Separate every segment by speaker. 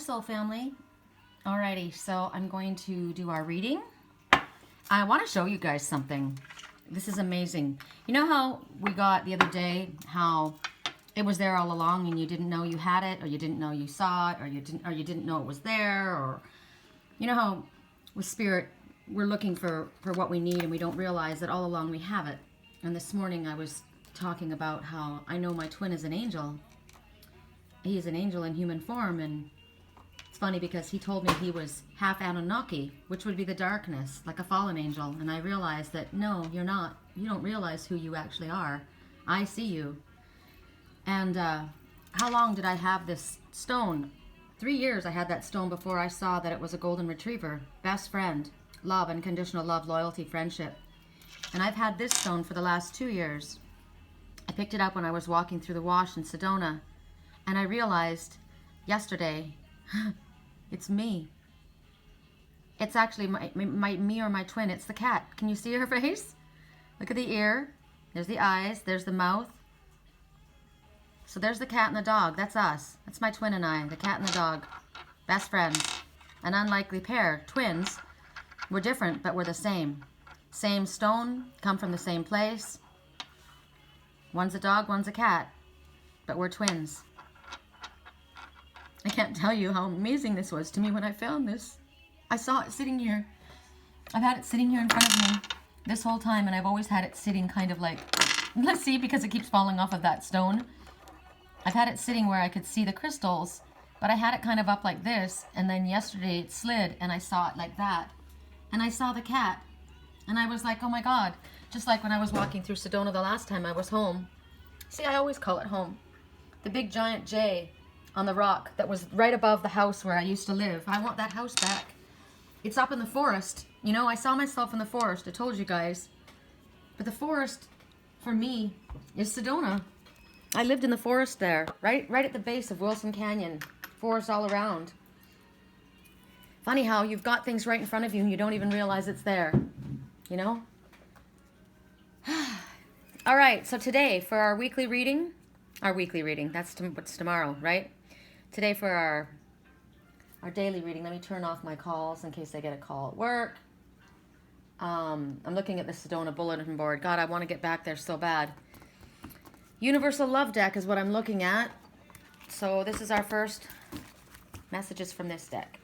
Speaker 1: Soul family. Alrighty, so I'm going to do our reading. I want to show you guys something. This is amazing. You know how we got the other day how it was there all along and you didn't know you had it, or you didn't know you saw it, or you didn't know it was there, or you know how with spirit we're looking for what we need and we don't realize that all along we have it. And this morning I was talking about how I know my twin is an angel. He is an angel in human form, and it's funny because he told me he was half Anunnaki, which would be the darkness, like a fallen angel. And I realized that, no, you're not. You don't realize who you actually are. I see you. And how long did I have this stone? 3 years I had that stone before I saw that it was a golden retriever. Best friend. Love, unconditional love, loyalty, friendship. And I've had this stone for the last 2 years. I picked it up when I was walking through the wash in Sedona. And I realized yesterday, it's me. It's actually me or my twin. It's the cat. Can you see her face? Look at the ear. There's the eyes. There's the mouth. So there's the cat and the dog. That's us. That's my twin and I, the cat and the dog. Best friends. An unlikely pair. Twins. We're different, but we're the same. Same stone, come from the same place. One's a dog, one's a cat. But we're twins. I can't tell you how amazing this was to me when I found this. I saw it sitting here. I've had it sitting here in front of me this whole time, and I've always had it sitting kind of like, let's see, because it keeps falling off of that stone. I've had it sitting where I could see the crystals, but I had it kind of up like this, and then yesterday it slid, and I saw it like that. And I saw the cat, and I was like, oh my God. Just like when I was walking through Sedona the last time I was home. See, I always call it home. The big giant J on the rock that was right above the house where I used to live. I want that house back. It's up in the forest. You know, I saw myself in the forest. I told you guys. But the forest, for me, is Sedona. I lived in the forest there, right at the base of Wilson Canyon. Forest all around. Funny how you've got things right in front of you and you don't even realize it's there. You know? All right, so today for our weekly reading, that's what's tomorrow, right? Today for our daily reading, let me turn off my calls in case I get a call at work. I'm looking at the Sedona bulletin board. God, I want to get back there so bad. Universal Love deck is what I'm looking at. So this is our first messages from this deck.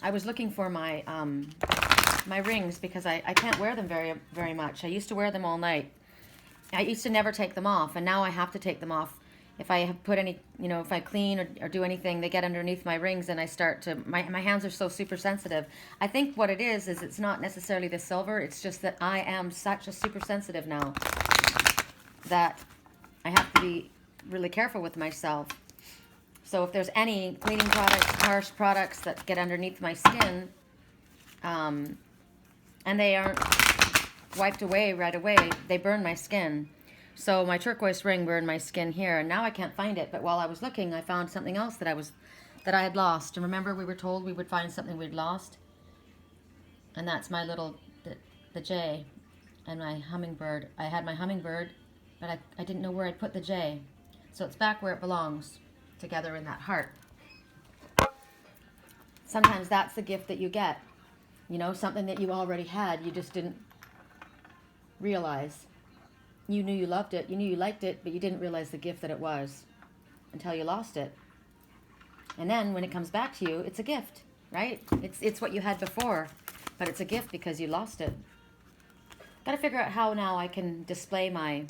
Speaker 1: I was looking for my my rings because I can't wear them very much. I used to wear them all night. I used to never take them off, and now I have to take them off. If I have put any, you know, if I clean or do anything, they get underneath my rings and I start to, my hands are so super sensitive. I think what it is it's not necessarily the silver, it's just that I am such a super sensitive now that I have to be really careful with myself. So if there's any cleaning products, harsh products that get underneath my skin, and they aren't wiped away right away, they burn my skin. So my turquoise ring burned my skin here, and now I can't find it. But while I was looking, I found something else that I had lost. And remember, we were told we would find something we'd lost, and that's my little the J and my hummingbird. I had my hummingbird, but I didn't know where I'd put the J, so it's back where it belongs, together in that heart. Sometimes that's the gift that you get. You know, something that you already had, you just didn't realize. You knew you loved it, you knew you liked it, but you didn't realize the gift that it was until you lost it. And then when it comes back to you, it's a gift, right? It's what you had before, but it's a gift because you lost it. Got to figure out how now I can display my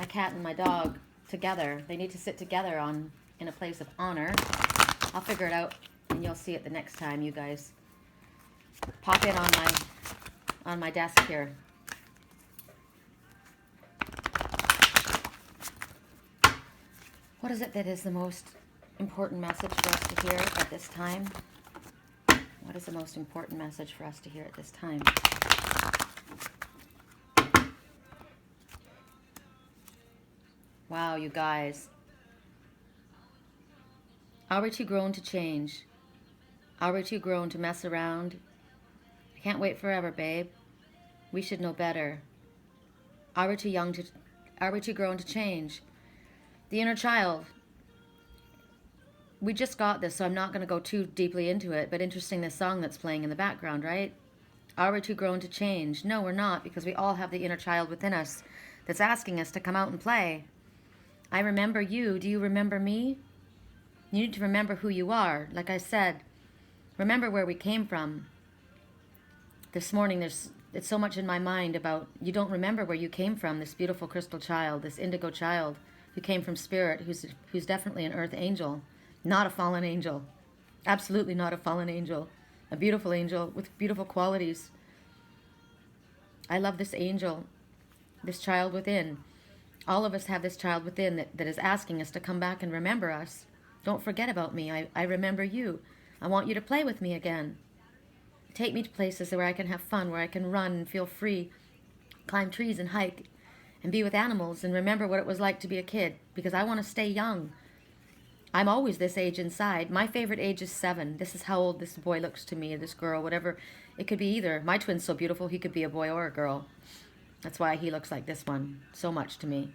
Speaker 1: cat and my dog together. They need to sit together in a place of honor. I'll figure it out, and you'll see it the next time you guys pop in on my desk here. What is it that is the most important message for us to hear at this time? What is the most important message for us to hear at this time? Wow, you guys. Are we too grown to change? Are we too grown to mess around? I can't wait forever, babe. We should know better. Are we too young to Are we too grown to change? The inner child. We just got this, so I'm not going to go too deeply into it, but interesting, this song that's playing in the background, right? Are we too grown to change? No, we're not, because we all have the inner child within us that's asking us to come out and play. I remember you. Do you remember me? You need to remember who you are. Like I said, remember where we came from. This morning, it's so much in my mind about you don't remember where you came from, this beautiful crystal child, this indigo child who came from spirit, who's definitely an earth angel, not a fallen angel. Absolutely not a fallen angel. A beautiful angel with beautiful qualities. I love this angel, this child within. All of us have this child within that is asking us to come back and remember us. Don't forget about me. I remember you. I want you to play with me again. Take me to places where I can have fun, where I can run and feel free, climb trees and hike, and be with animals and remember what it was like to be a kid, because I want to stay young. I'm always this age inside. My favorite age is 7. This is how old this boy looks to me, this girl, whatever. It could be either. My twin's so beautiful, he could be a boy or a girl. That's why he looks like this one so much to me.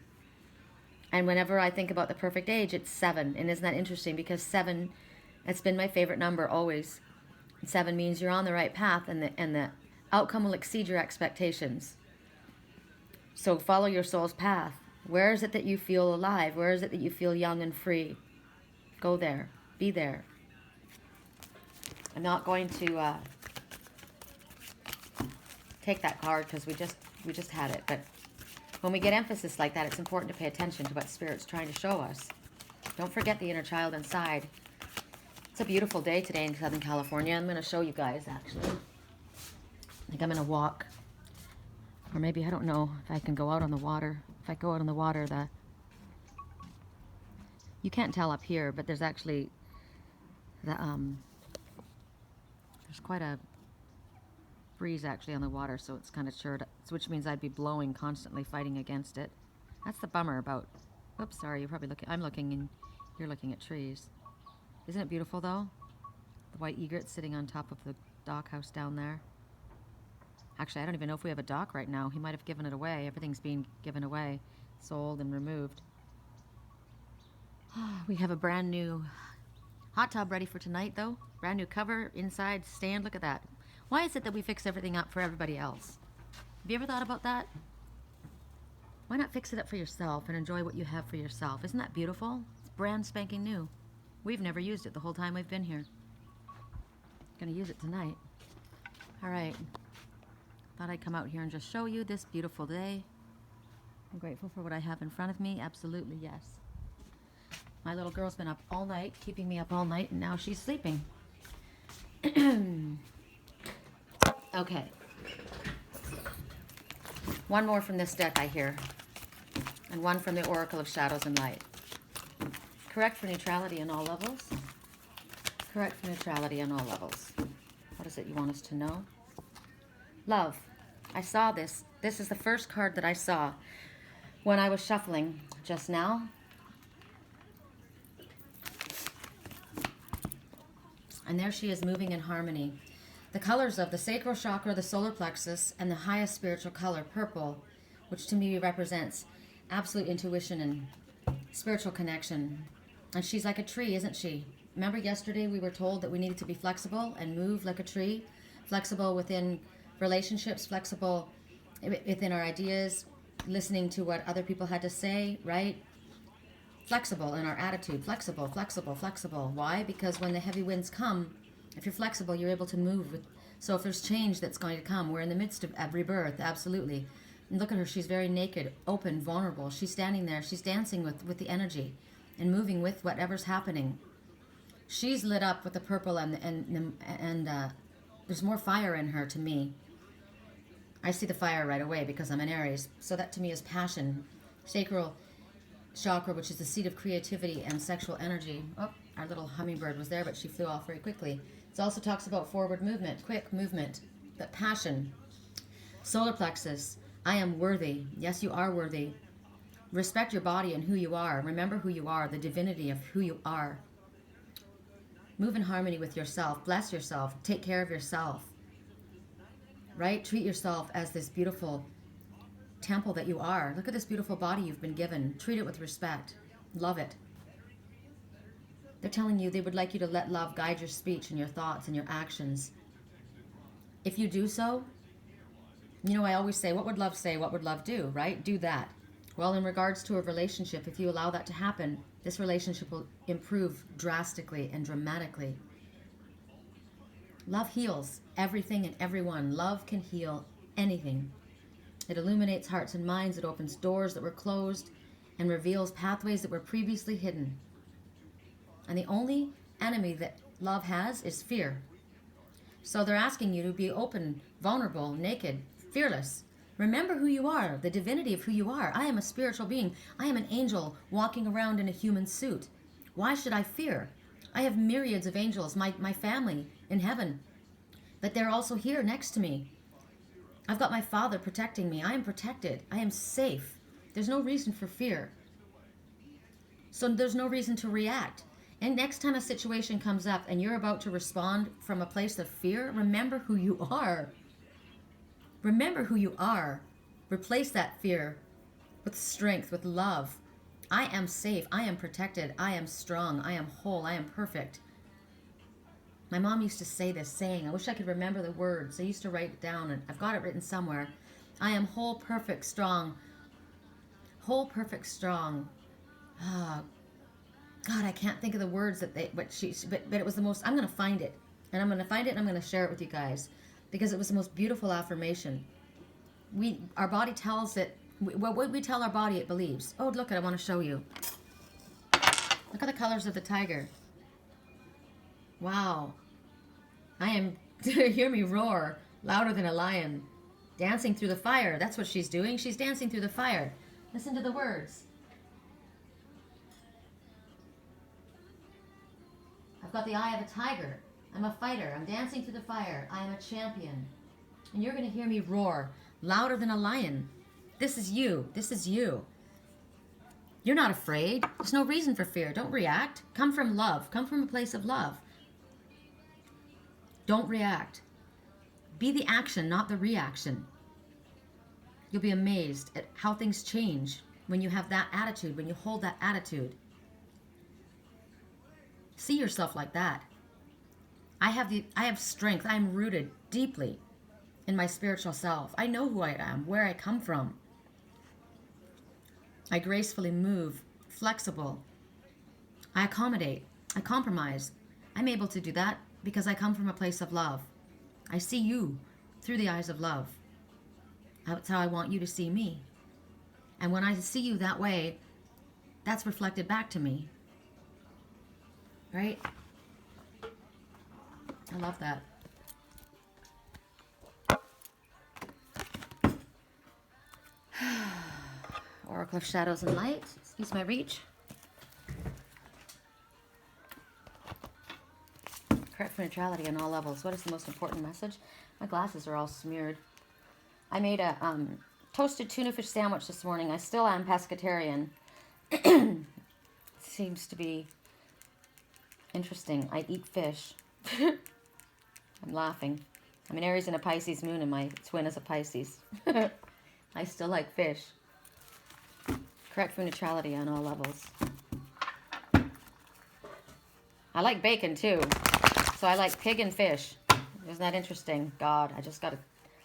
Speaker 1: And whenever I think about the perfect age, it's 7. And isn't that interesting? Because 7, it's been my favorite number always. 7 means you're on the right path, and the outcome will exceed your expectations. So follow your soul's path. Where is it that you feel alive? Where is it that you feel young and free? Go there. Be there. I'm not going to take that card because we just had it. But when we get emphasis like that, it's important to pay attention to what Spirit's trying to show us. Don't forget the inner child inside. It's a beautiful day today in Southern California. I'm going to show you guys, actually. I think I'm going to walk. Or maybe, I don't know if I can go out on the water. If I go out on the water, you can't tell up here, but there's actually there's quite a breeze actually on the water, so it's kind of churred, which means I'd be blowing constantly, fighting against it. That's the bummer about, oops, sorry, you're probably looking, I'm looking and you're looking at trees. Isn't it beautiful though? The white egret sitting on top of the dock house down there. Actually, I don't even know if we have a dock right now. He might have given it away. Everything's being given away, sold and removed. We have a brand new hot tub ready for tonight though. Brand new cover, inside stand, look at that. Why is it that we fix everything up for everybody else? Have you ever thought about that? Why not fix it up for yourself and enjoy what you have for yourself? Isn't that beautiful? It's brand spanking new. We've never used it the whole time we've been here. Gonna use it tonight. All right. Thought I'd come out here and just show you this beautiful day. I'm grateful for what I have in front of me. Absolutely, yes. My little girl's been up all night, keeping me up all night, and now she's sleeping. Okay. One more from this deck, I hear. And one from the Oracle of Shadows and Light. Correct for neutrality on all levels. Correct for neutrality on all levels. What is it you want us to know? Love. I saw this. This is the first card that I saw when I was shuffling just now. And there she is, moving in harmony. The colors of the sacral chakra, the solar plexus, and the highest spiritual color, purple, which to me represents absolute intuition and spiritual connection. And she's like a tree, isn't she? Remember yesterday we were told that we needed to be flexible and move like a tree? Flexible within relationships, flexible within our ideas, listening to what other people had to say, right? Flexible in our attitude. Flexible, flexible, flexible. Why? Because when the heavy winds come, if you're flexible, you're able to move. So if there's change that's going to come, we're in the midst of rebirth, absolutely. And look at her. She's very naked, open, vulnerable. She's standing there. She's dancing with the energy and moving with whatever's happening. She's lit up with the purple and there's more fire in her to me. I see the fire right away because I'm an Aries. So that to me is passion. Sacral chakra, which is the seat of creativity and sexual energy. Oh, our little hummingbird was there, but she flew off very quickly. It also talks about forward movement, quick movement, but passion. Solar plexus. I am worthy. Yes, you are worthy. Respect your body and who you are. Remember who you are, the divinity of who you are. Move in harmony with yourself. Bless yourself. Take care of yourself. Right? Treat yourself as this beautiful temple that you are. Look at this beautiful body you've been given. Treat it with respect. Love it. They're telling you they would like you to let love guide your speech and your thoughts and your actions. If you do so, you know, I always say, what would love say? What would love do, right? Do that. Well, in regards to a relationship, if you allow that to happen, this relationship will improve drastically and dramatically. Love heals everything and everyone. Love can heal anything. It illuminates hearts and minds. It opens doors that were closed and reveals pathways that were previously hidden. And the only enemy that love has is fear. So they're asking you to be open, vulnerable, naked, fearless. Remember who you are, the divinity of who you are. I am a spiritual being. I am an angel walking around in a human suit. Why should I fear? I have myriads of angels, my family in heaven. But they're also here next to me. I've got my Father protecting me. I am protected. I am safe. There's no reason for fear. So there's no reason to react. And next time a situation comes up and you're about to respond from a place of fear, remember who you are. Remember who you are. Replace that fear with strength, with love. I am safe. I am protected. I am strong. I am whole. I am perfect. My mom used to say this saying. I wish I could remember the words. I used to write it down, and I've got it written somewhere. I am whole, perfect, strong. Whole, perfect, strong. God, I can't think of the words that but it was the most, I'm going to find it. And I'm going to find it and I'm going to share it with you guys. Because it was the most beautiful affirmation. Our body tells it, what we tell our body, it believes. Oh, look, I want to show you. Look at the colors of the tiger. Wow. I am, hear me roar, louder than a lion. Dancing through the fire. That's what she's doing. She's dancing through the fire. Listen to the words. I've got the eye of a tiger. I'm a fighter. I'm dancing through the fire. I am a champion. And you're going to hear me roar, louder than a lion. This is you. This is you. You're not afraid. There's no reason for fear. Don't react. Come from love. Come from a place of love. Don't react. Be the action, not the reaction. You'll be amazed at how things change when you have that attitude, when you hold that attitude. See yourself like that. I have strength. I am rooted deeply in my spiritual self. I know who I am, where I come from. I gracefully move, flexible. I accommodate. I compromise. I'm able to do that because I come from a place of love. I see you through the eyes of love. That's how I want you to see me. And when I see you that way, that's reflected back to me. Right? I love that. Oracle of Shadows and Light. Excuse my reach. Correct for neutrality on all levels. What is the most important message? My glasses are all smeared. I made a toasted tuna fish sandwich this morning. I still am pescatarian. Seems to be interesting. I eat fish. I'm laughing. I'm an Aries and a Pisces moon, and my twin is a Pisces. I still like fish. Correct for neutrality on all levels. I like bacon too. So I like pig and fish. Isn't that interesting? God, I just got a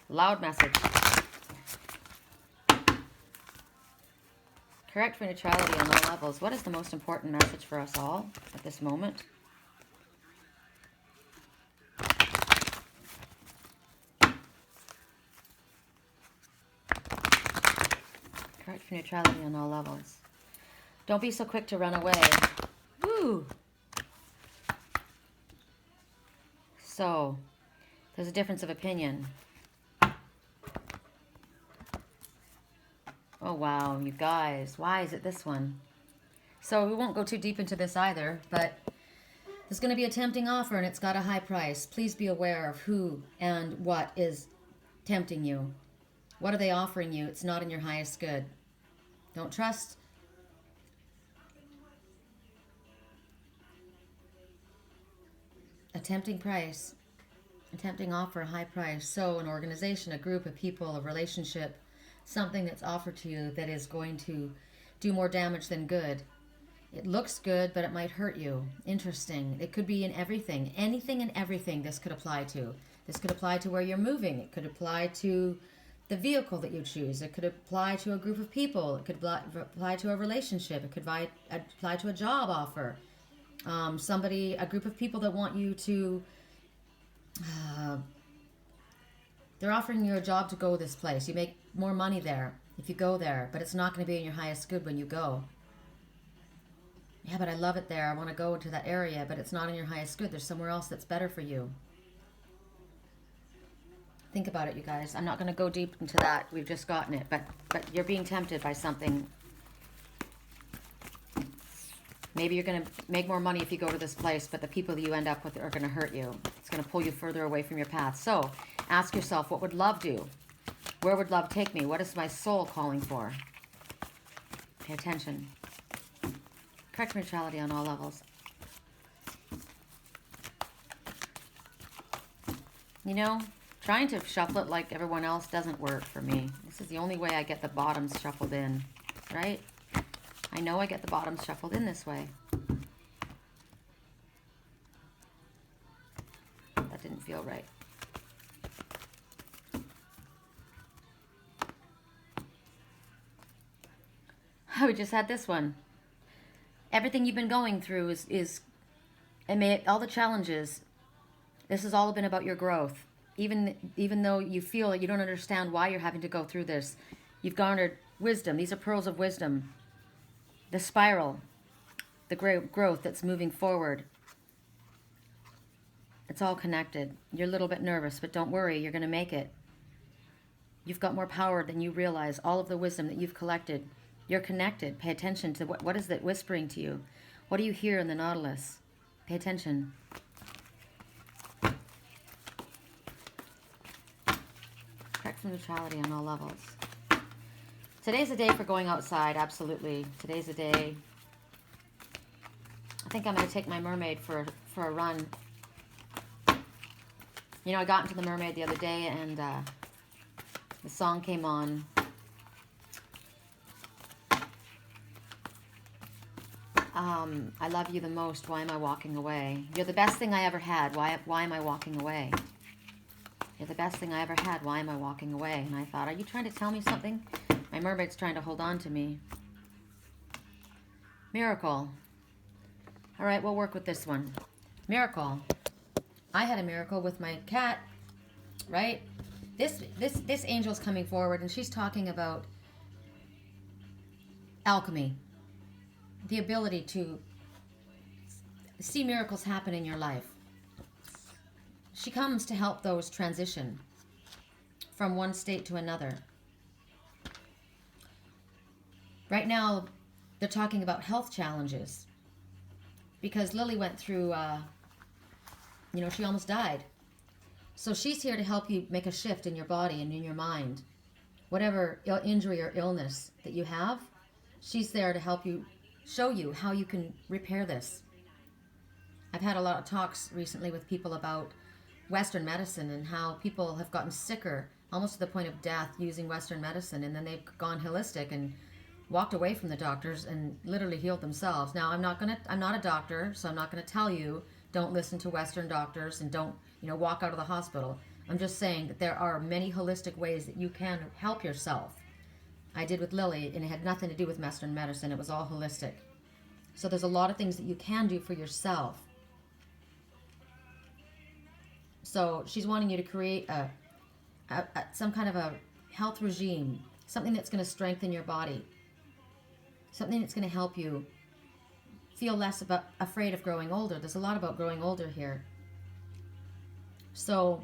Speaker 1: loud message. Correct for neutrality on all levels. What is the most important message for us all at this moment? Correct for neutrality on all levels. Don't be so quick to run away. Woo! So, there's a difference of opinion. Oh, wow, you guys. Why is it this one? So, we won't go too deep into this either, but there's going to be a tempting offer, and it's got a high price. Please be aware of who and what is tempting you. What are they offering you? It's not in your highest good. Don't trust. A tempting price, a tempting offer, a high price. So an organization, a group, a people, a relationship, something that's offered to you that is going to do more damage than good. It looks good, but it might hurt you. Interesting. It could be in everything. Anything and everything this could apply to. This could apply to where you're moving. It could apply to the vehicle that you choose. It could apply to a group of people. It could apply to a relationship. It could apply to a job offer. A group of people that want you to, they're offering you a job to go this place. You make more money there if you go there, but it's not going to be in your highest good when you go. Yeah, but I love it there. I want to go into that area, but it's not in your highest good. There's somewhere else that's better for you. Think about it, you guys. I'm not going to go deep into that. We've just gotten it, but you're being tempted by something. Maybe you're going to make more money if you go to this place, but the people that you end up with are going to hurt you. It's going to pull you further away from your path. So ask yourself, what would love do? Where would love take me? What is my soul calling for? Pay attention. Correct neutrality on all levels. You know, trying to shuffle it like everyone else doesn't work for me. This is the only way I get the bottoms shuffled in, right? I know I get the bottoms shuffled in this way. That didn't feel right. We just had this one. Everything you've been going through all the challenges, this has all been about your growth. Even though you feel that you don't understand why you're having to go through this, you've garnered wisdom. These are pearls of wisdom. The spiral, the growth that's moving forward. It's all connected. You're a little bit nervous, but don't worry, you're going to make it. You've got more power than you realize. All of the wisdom that you've collected, you're connected. Pay attention to what is that whispering to you? What do you hear in the Nautilus? Pay attention. Correct from neutrality on all levels. Today's a day for going outside, absolutely. Today's a day. I think I'm going to take my mermaid for a run. You know, I got into the mermaid the other day and the song came on. I love you the most. Why am I walking away? You're the best thing I ever had. Why am I walking away? You're the best thing I ever had. Why am I walking away? And I thought, are you trying to tell me something? My mermaid's trying to hold on to me. Miracle. All right, we'll work with this one. Miracle. I had a miracle with my cat, right? This angel's coming forward, and she's talking about alchemy. The ability to see miracles happen in your life. She comes to help those transition from one state to another. Right now, they're talking about health challenges because Lily went through, she almost died. So she's here to help you make a shift in your body and in your mind. Whatever injury or illness that you have, she's there to help you, show you how you can repair this. I've had a lot of talks recently with people about Western medicine and how people have gotten sicker, almost to the point of death, using Western medicine, and then they've gone holistic and walked away from the doctors and literally healed themselves. Now, I'm not a doctor, so I'm not going to tell you don't listen to Western doctors and don't, walk out of the hospital. I'm just saying that there are many holistic ways that you can help yourself. I did with Lily, and it had nothing to do with Western medicine. It was all holistic. So there's a lot of things that you can do for yourself. So she's wanting you to create some kind of a health regime, something that's going to strengthen your body, something that's going to help you feel less afraid of growing older. There's a lot about growing older here. So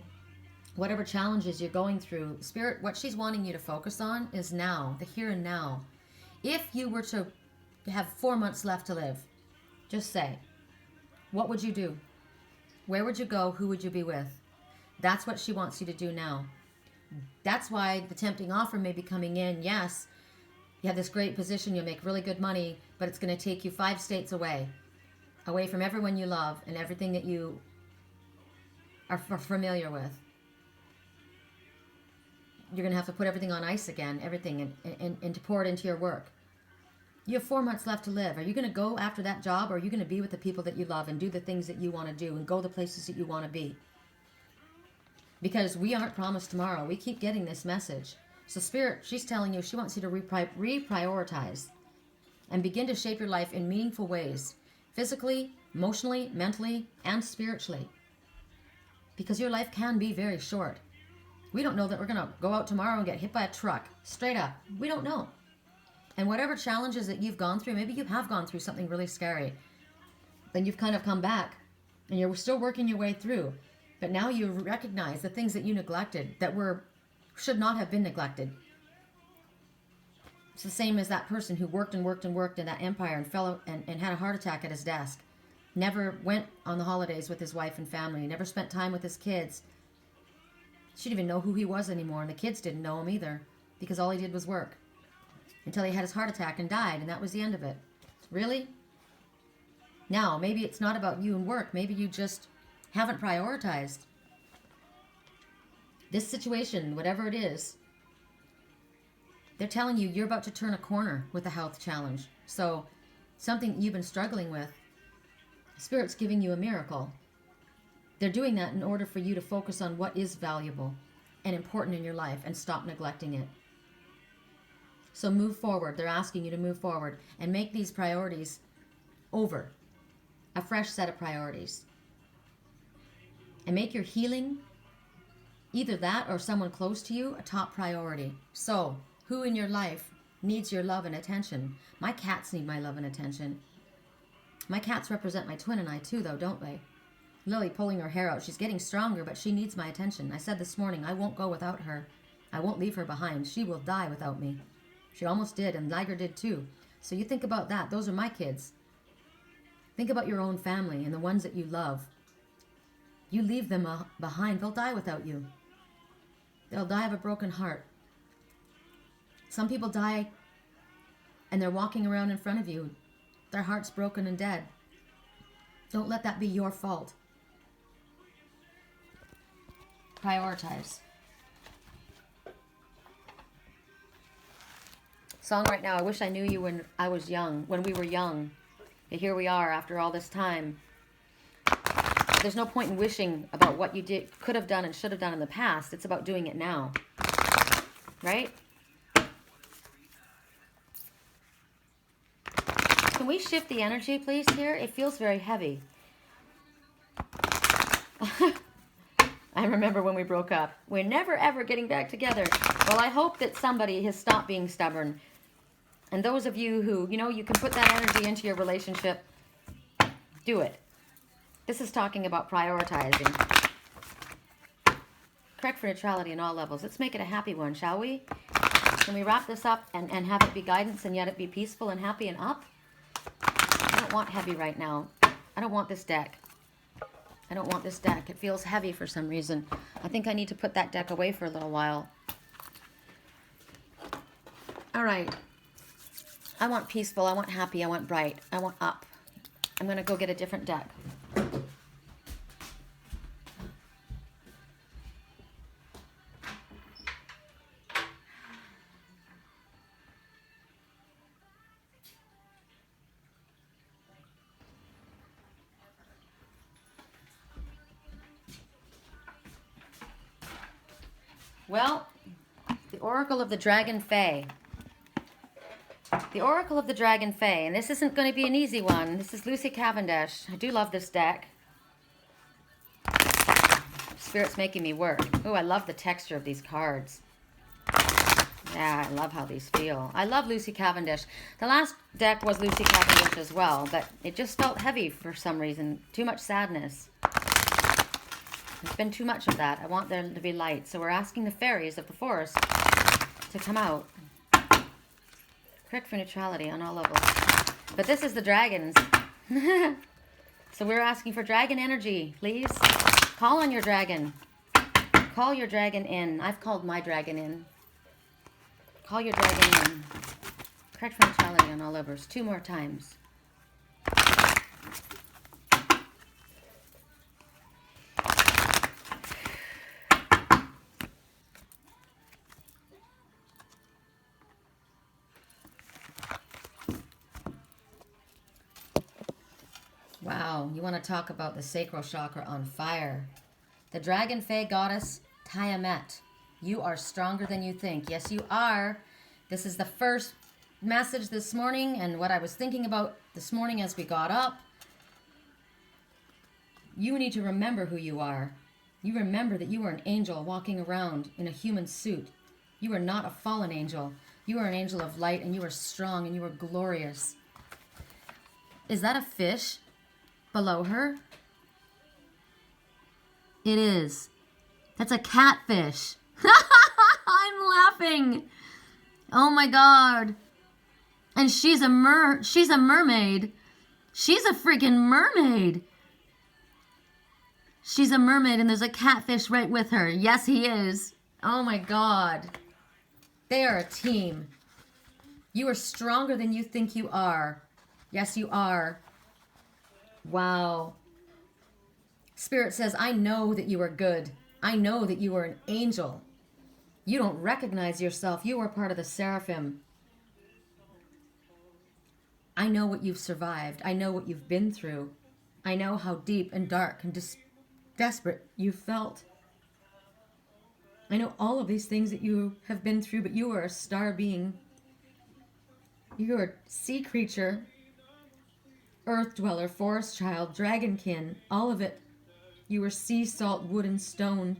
Speaker 1: whatever challenges you're going through, Spirit, what she's wanting you to focus on is now, the here and now. If you were to have 4 months left to live, just say, what would you do? Where would you go? Who would you be with? That's what she wants you to do now. That's why the tempting offer may be coming in. Yes, you have this great position. You'll make really good money, but it's going to take you 5 states away from everyone you love and everything that you are familiar with. you're going to have to put everything on ice again, everything, and to pour it into your work. You have 4 months left to live. Are you going to go after that job, or are you going to be with the people that you love and do the things that you want to do and go the places that you want to be? Because we aren't promised tomorrow. We keep getting this message. So Spirit, she's telling you she wants you to reprioritize and begin to shape your life in meaningful ways, physically, emotionally, mentally, and spiritually. Because your life can be very short. We don't know that we're going to go out tomorrow and get hit by a truck. Straight up. We don't know. And whatever challenges that you've gone through, maybe you have gone through something really scary. Then you've kind of come back and you're still working your way through. But now you recognize the things that you neglected that should not have been neglected. It's the same as that person who worked and worked and worked in that empire and fell and had a heart attack at his desk. Never went on the holidays with his wife and family. Never spent time with his kids. She didn't even know who he was anymore, and the kids didn't know him either, because all he did was work. Until he had his heart attack and died, and that was the end of it. Really? Now, maybe it's not about you and work. Maybe you just haven't prioritized. This situation, whatever it is, they're telling you you're about to turn a corner with a health challenge. So, something you've been struggling with, Spirit's giving you a miracle. They're doing that in order for you to focus on what is valuable and important in your life and stop neglecting it. So move forward. They're asking you to move forward and make these priorities over. A fresh set of priorities. And make your healing, either that or someone close to you, a top priority. So, who in your life needs your love and attention? My cats need my love and attention. My cats represent my twin and I too, though, don't they? Lily pulling her hair out. She's getting stronger, but she needs my attention. I said this morning, I won't go without her. I won't leave her behind. She will die without me. She almost did, and Liger did too. So you think about that. Those are my kids. Think about your own family and the ones that you love. You leave them behind, they'll die without you. They'll die of a broken heart. Some people die and they're walking around in front of you. Their heart's broken and dead. Don't let that be your fault. Prioritize. Song right now, I wish I knew you when I was young, when we were young. And here we are after all this time. There's no point in wishing about what you could have done and should have done in the past. It's about doing it now. Right? Can we shift the energy, please, here? It feels very heavy. I remember when we broke up. We're never, ever getting back together. Well, I hope that somebody has stopped being stubborn. And those of you who, you can put that energy into your relationship, do it. This is talking about prioritizing. Correct for neutrality in all levels. Let's make it a happy one, shall we? Can we wrap this up and have it be guidance and yet it be peaceful and happy and up? I don't want heavy right now. I don't want this deck. I don't want this deck. It feels heavy for some reason. I think I need to put that deck away for a little while. All right. I want peaceful. I want happy. I want bright. I want up. I'm going to go get a different deck. Well, the Oracle of the Dragonfae. The Oracle of the Dragonfae, and this isn't going to be an easy one. This is Lucy Cavendish. I do love this deck. Spirit's making me work. Oh, I love the texture of these cards. Yeah, I love how these feel. I love Lucy Cavendish. The last deck was Lucy Cavendish as well, but it just felt heavy for some reason. Too much sadness. There's been too much of that. I want there to be light. So we're asking the fairies of the forest to come out. Correct for neutrality on all levels. But this is the dragons. So we're asking for dragon energy, please. Call on your dragon. Call your dragon in. I've called my dragon in. Call your dragon in. Correct for neutrality on all levels. 2 more times. Wow, you want to talk about the sacral chakra on fire. The Dragonfae goddess Tiamet. You are stronger than you think. Yes, you are. This is the first message this morning and what I was thinking about this morning as we got up. You need to remember who you are. You remember that you are an angel walking around in a human suit. You are not a fallen angel. You are an angel of light, and you are strong, and you are glorious. Is that a fish below her? It is. That's a catfish. I'm laughing. Oh my God. And she's a mermaid. She's a freaking mermaid. She's a mermaid, and there's a catfish right with her. Yes, he is. Oh my God. They are a team. You are stronger than you think you are. Yes, you are. Wow. Spirit says, I know that you are good. I know that you are an angel. You don't recognize yourself. You are part of the seraphim. I know what you've survived. I know what you've been through. I know how deep and dark and desperate you felt. I know all of these things that you have been through, but you are a star being. You are a sea creature, earth dweller, forest child, dragonkin, all of it. You are sea salt, wood, and stone.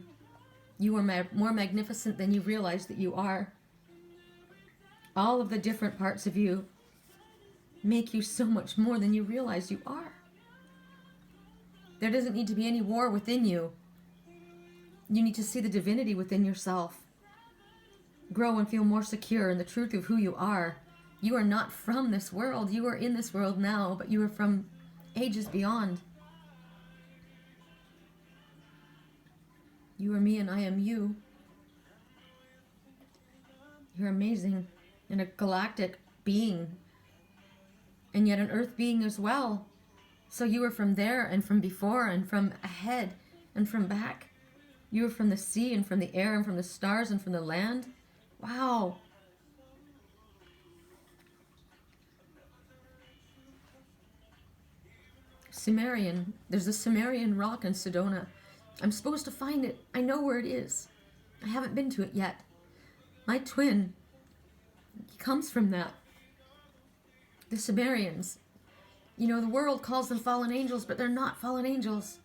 Speaker 1: You are more magnificent than you realize that you are. All of the different parts of you make you so much more than you realize you are. There doesn't need to be any war within you. You need to see the divinity within yourself. Grow and feel more secure in the truth of who you are. You are not from this world. You are in this world now, but you are from ages beyond. You are me and I am you. You're amazing and a galactic being, and yet an earth being as well. So you are from there and from before and from ahead and from back. You are from the sea and from the air and from the stars and from the land. Wow. Sumerian. There's a Sumerian rock in Sedona. I'm supposed to find it. I know where it is. I haven't been to it yet. My twin, he comes from that. The Sumerians. You know, the world calls them fallen angels, but they're not fallen angels.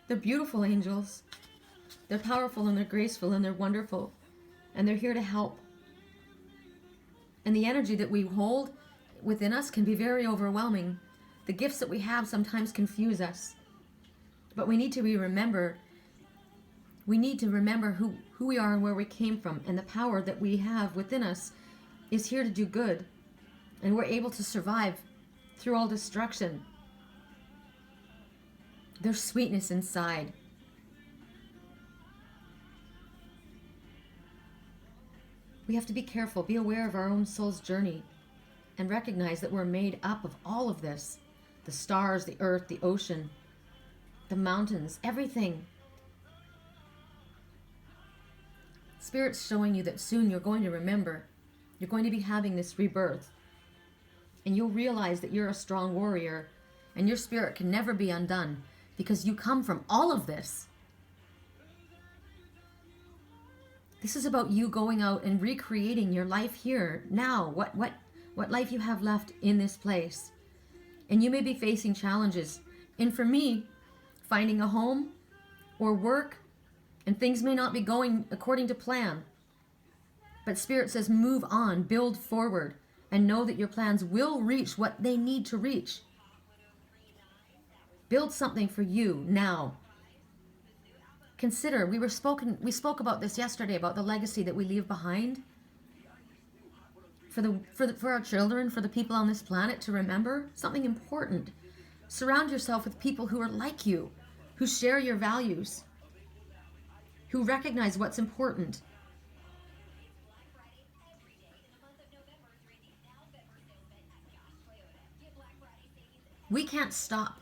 Speaker 1: They're beautiful angels. They're powerful and they're graceful and they're wonderful. And they're here to help. And the energy that we hold within us can be very overwhelming. The gifts that we have sometimes confuse us. But we need to be remembered. We need to remember who we are and where we came from. And the power that we have within us is here to do good. And we're able to survive through all destruction. There's sweetness inside. We have to be careful, be aware of our own soul's journey, and recognize that we're made up of all of this. The stars, the earth, the ocean, the mountains, everything. Spirit's showing you that soon you're going to remember. You're going to be having this rebirth. And you'll realize that you're a strong warrior, and your spirit can never be undone because you come from all of this. This is about you going out and recreating your life here, now, what life you have left in this place. And you may be facing challenges. And for me, finding a home or work, and things may not be going according to plan. But Spirit says move on, build forward, and know that your plans will reach what they need to reach. Build something for you now. Consider, we spoke about this yesterday, about the legacy that we leave behind for our children, for the people on this planet to remember something important. Surround yourself with people who are like you, who share your values, who recognize what's important. We can't stop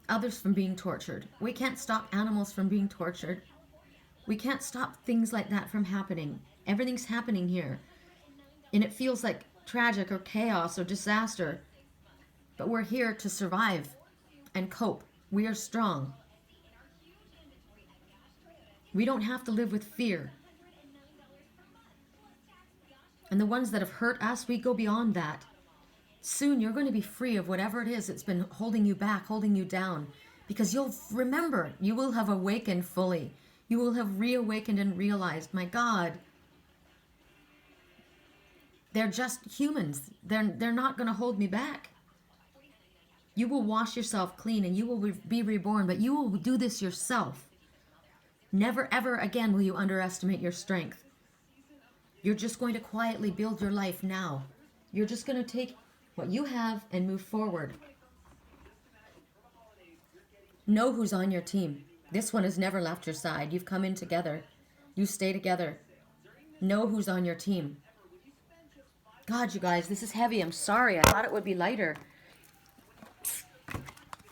Speaker 1: others from being tortured. We can't stop animals from being tortured. We can't stop things like that from happening. Everything's happening here. And it feels like tragic or chaos or disaster. But we're here to survive and cope. We are strong. We don't have to live with fear. And the ones that have hurt us, we go beyond that. Soon you're going to be free of whatever it is that's been holding you back, holding you down. Because you'll remember, you will have awakened fully. You will have reawakened and realized, my God, they're just humans. They're not going to hold me back. You will wash yourself clean and you will be reborn, but you will do this yourself. Never, ever again will you underestimate your strength. You're just going to quietly build your life now. You're just going to take what you have and move forward. Know who's on your team. This one has never left your side. You've come in together. You stay together. Know who's on your team. God, you guys, this is heavy. I'm sorry. I thought it would be lighter.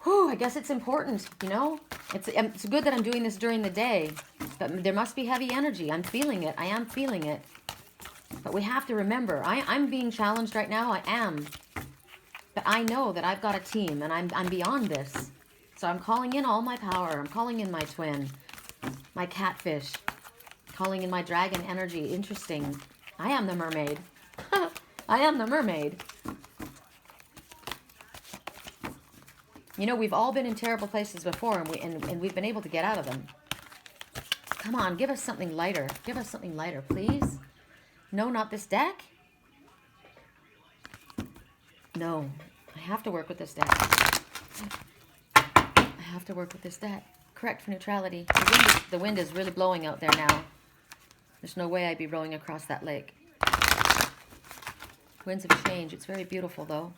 Speaker 1: Whew, I guess it's important, you know? It's good that I'm doing this during the day. But there must be heavy energy. I'm feeling it. I am feeling it. But we have to remember, I'm being challenged right now. I am. But I know that I've got a team, and I'm beyond this. So I'm calling in all my power. I'm calling in my twin, my catfish, calling in my dragon energy. Interesting. I am the mermaid. I am the mermaid. You know, we've all been in terrible places before, and we've been able to get out of them. Come on, give us something lighter. Give us something lighter, please. No, not this deck. No, I have to work with this deck. I have to work with this deck. Correct for neutrality. The wind is really blowing out there now. There's no way I'd be rowing across that lake. Winds of change. It's very beautiful, though.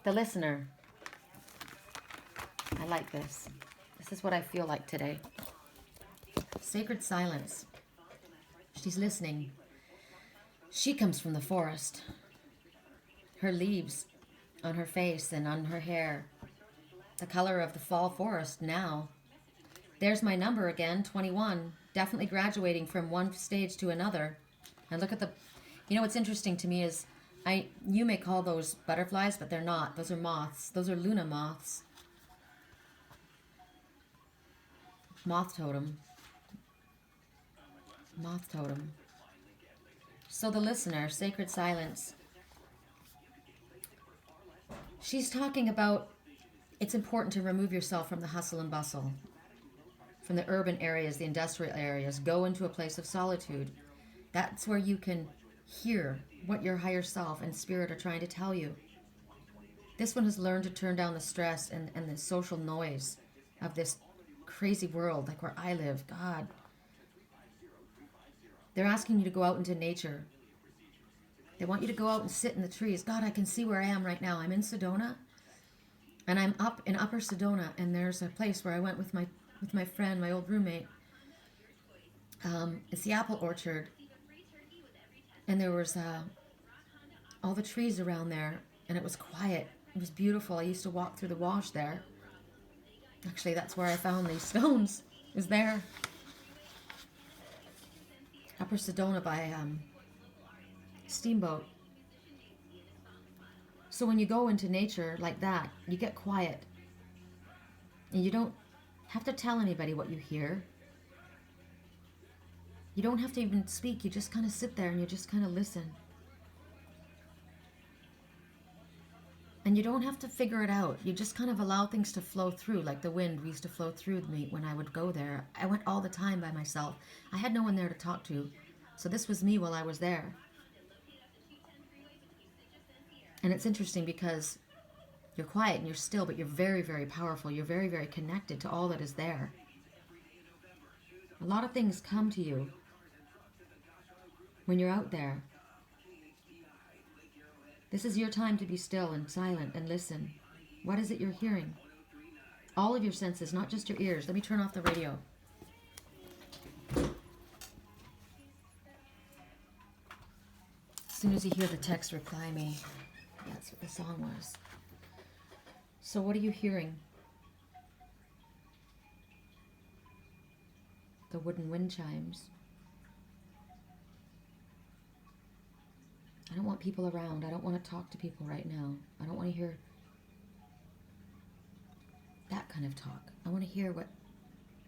Speaker 1: The listener. I like this. This is what I feel like today. Sacred silence. She's listening. She comes from the forest. Her leaves on her face and on her hair. The color of the fall forest now. There's my number again, 21. Definitely graduating from one stage to another. And look at the... You know what's interesting to me is... You may call those butterflies, but they're not. Those are moths. Those are Luna moths. Moth totem. Moth totem. So the listener, sacred silence. She's talking about it's important to remove yourself from the hustle and bustle, from the urban areas, the industrial areas. Go into a place of solitude. That's where you can hear what your higher self and spirit are trying to tell you. This one has learned to turn down the stress and the social noise of this crazy world, like where I live. God. They're asking you to go out into nature. They want you to go out and sit in the trees. God, I can see where I am right now. I'm in Sedona, and I'm up in Upper Sedona, and there's a place where I went with my friend, my old roommate. It's the apple orchard, and there was all the trees around there, and it was quiet. It was beautiful. I used to walk through the wash there. Actually, that's where I found these stones, is there. Upper Sedona by Steamboat. So when you go into nature like that, you get quiet. And you don't have to tell anybody what you hear. You don't have to even speak. You just kind of sit there and you just kind of listen. And you don't have to figure it out. You just kind of allow things to flow through, like the wind used to flow through me when I would go there. I went all the time by myself. I had no one there to talk to. So this was me while I was there. And it's interesting because you're quiet and you're still, but you're very, very powerful. You're very, very connected to all that is there. A lot of things come to you when you're out there. This is your time to be still and silent and listen. What is it you're hearing? All of your senses, not just your ears. Let me turn off the radio. As soon as you hear the text, reply me. That's what the song was. So what are you hearing? The wooden wind chimes. I don't want people around. I don't want to talk to people right now. I don't want to hear that kind of talk. I want to hear what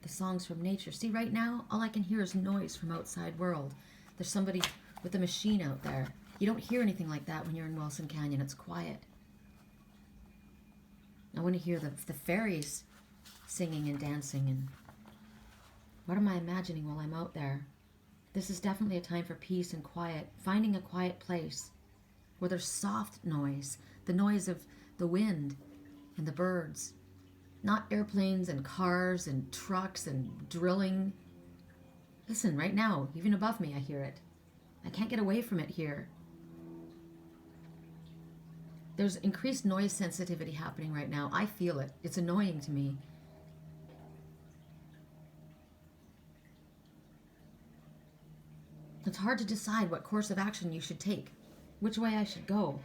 Speaker 1: the songs from nature. See, right now, all I can hear is noise from outside world. There's somebody with a machine out there. You don't hear anything like that when you're in Wilson Canyon. It's quiet. I want to hear the fairies singing and dancing. And what am I imagining while I'm out there? This is definitely a time for peace and quiet. Finding a quiet place where there's soft noise. The noise of the wind and the birds. Not airplanes and cars and trucks and drilling. Listen, right now, even above me, I hear it. I can't get away from it here. There's increased noise sensitivity happening right now. I feel it. It's annoying to me. It's hard to decide what course of action you should take, which way I should go.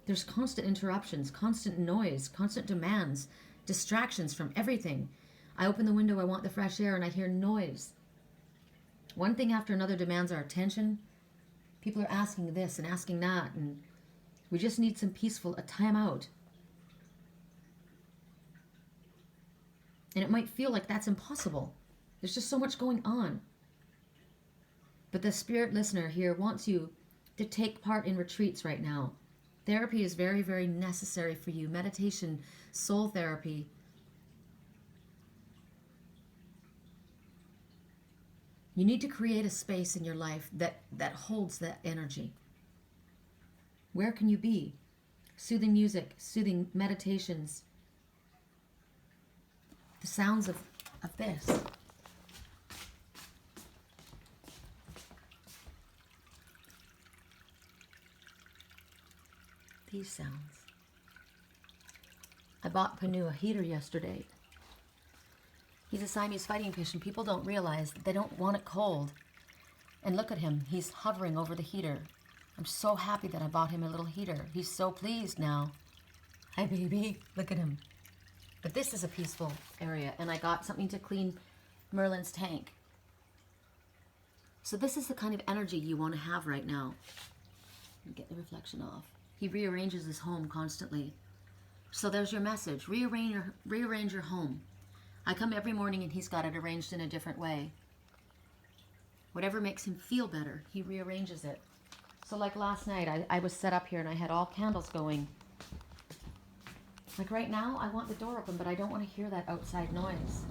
Speaker 1: There's constant interruptions, constant noise, constant demands, distractions from everything. I open the window, I want the fresh air, and I hear noise. One thing after another demands our attention. People are asking this and asking that, and we just need some peaceful, a time out. And it might feel like that's impossible. There's just so much going on. But the spirit listener here wants you to take part in retreats right now. Therapy is very, very necessary for you. Meditation, soul therapy. You need to create a space in your life that holds that energy. Where can you be? Soothing music, soothing meditations. The sounds of this. These sounds. I bought Panu a heater yesterday. He's a Siamese fighting fish, and people don't realize that they don't want it cold. And look at him. He's hovering over the heater. I'm so happy that I bought him a little heater. He's so pleased now. Hi, baby. Look at him. But this is a peaceful area, and I got something to clean Merlin's tank. So this is the kind of energy you want to have right now. Get the reflection off. He rearranges his home constantly. So there's your message. Rearrange your home. I come every morning and he's got it arranged in a different way. Whatever makes him feel better, he rearranges it. So like last night, I was set up here and I had all candles going. Like right now, I want the door open, but I don't want to hear that outside noise.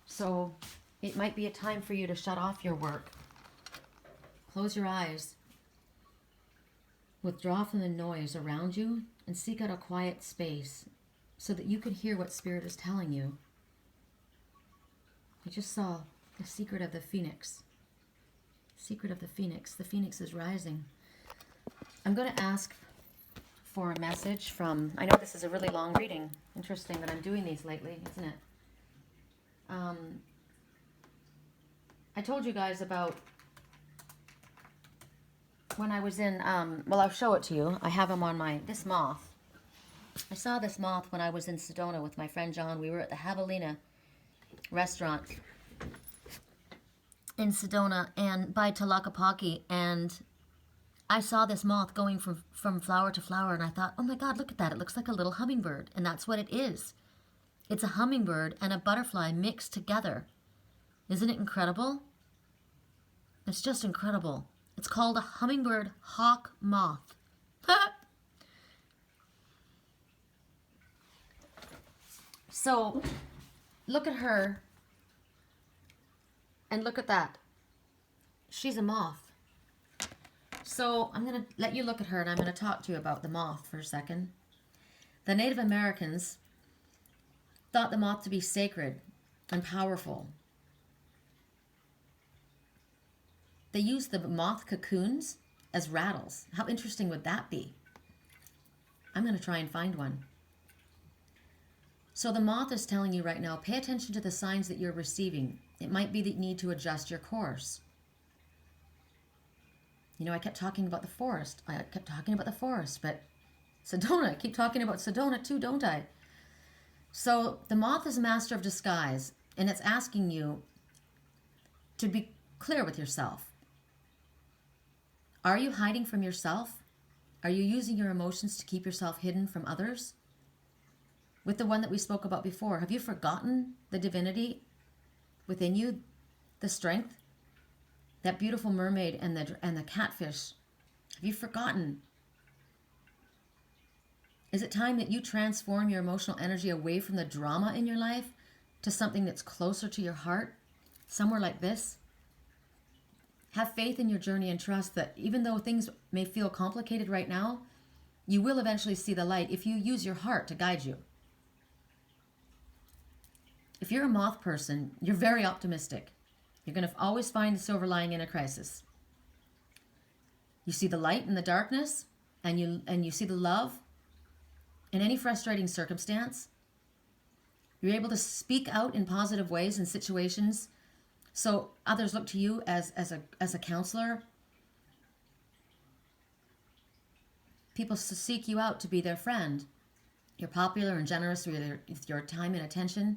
Speaker 1: So it might be a time for you to shut off your work. Close your eyes. Withdraw from the noise around you and seek out a quiet space so that you can hear what Spirit is telling you. I just saw the secret of the phoenix. Secret of the phoenix. The phoenix is rising. I'm going to ask for a message from, I know this is a really long reading. Interesting that I'm doing these lately, isn't it? I told you guys about when I was in, well, I'll show it to you. I have him on this moth. I saw this moth when I was in Sedona with my friend John. We were at the Javelina restaurant in Sedona and by Tlaquepaque, and I saw this moth going from flower to flower, and I thought, oh my God, look at that. It looks like a little hummingbird, and that's what it is. It's a hummingbird and a butterfly mixed together. Isn't it incredible? It's just incredible. It's called a hummingbird hawk moth. So, look at her, and look at that. She's a moth. So, I'm going to let you look at her, and I'm going to talk to you about the moth for a second. The Native Americans thought the moth to be sacred and powerful. They used the moth cocoons as rattles. How interesting would that be? I'm going to try and find one. So the moth is telling you right now, pay attention to the signs that you're receiving. It might be that you need to adjust your course. You know, I kept talking about the forest. But Sedona, I keep talking about Sedona too, don't I? So the moth is a master of disguise, and it's asking you to be clear with yourself. Are you hiding from yourself? Are you using your emotions to keep yourself hidden from others? With the one that we spoke about before, have you forgotten the divinity within you, the strength? That beautiful mermaid and the catfish. Have you forgotten? Is it time that you transform your emotional energy away from the drama in your life to something that's closer to your heart? Somewhere like this? Have faith in your journey and trust that even though things may feel complicated right now, you will eventually see the light if you use your heart to guide you. If you're a moth person, you're very optimistic. You're going to always find the silver lining in a crisis. You see the light in the darkness, and you see the love in any frustrating circumstance. You're able to speak out in positive ways in situations, so others look to you as a counselor. People seek you out to be their friend. You're popular and generous with your time and attention.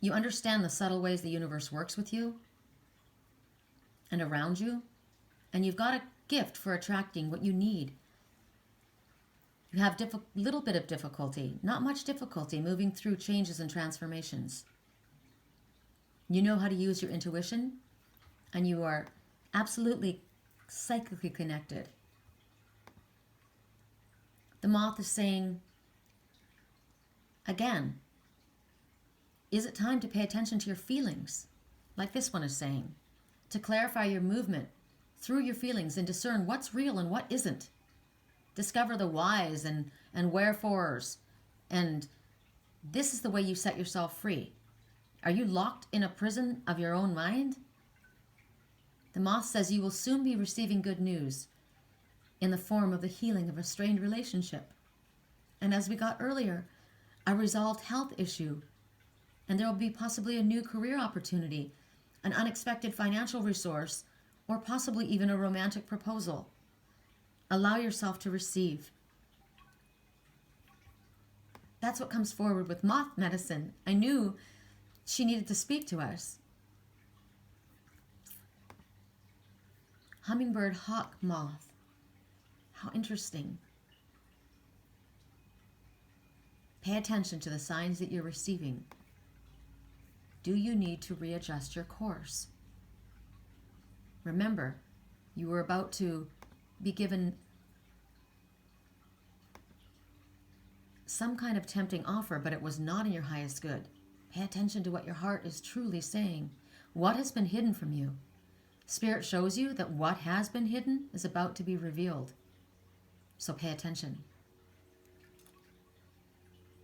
Speaker 1: You understand the subtle ways the universe works with you and around you, and you've got a gift for attracting what you need. You have little bit of difficulty, not much difficulty, moving through changes and transformations. You know how to use your intuition, and you are absolutely psychically connected. The moth is saying, again, is it time to pay attention to your feelings, like this one is saying, to clarify your movement through your feelings and discern what's real and what isn't? Discover the whys and wherefores, and this is the way you set yourself free. Are you locked in a prison of your own mind? The moth says you will soon be receiving good news in the form of the healing of a strained relationship. And as we got earlier, a resolved health issue. And there will be possibly a new career opportunity, an unexpected financial resource, or possibly even a romantic proposal. Allow yourself to receive. That's what comes forward with moth medicine. I knew she needed to speak to us. Hummingbird, hawk, moth. How interesting. Pay attention to the signs that you're receiving. Do you need to readjust your course? Remember, you were about to be given some kind of tempting offer, but it was not in your highest good. Pay attention to what your heart is truly saying. What has been hidden from you? Spirit shows you that what has been hidden is about to be revealed. So pay attention.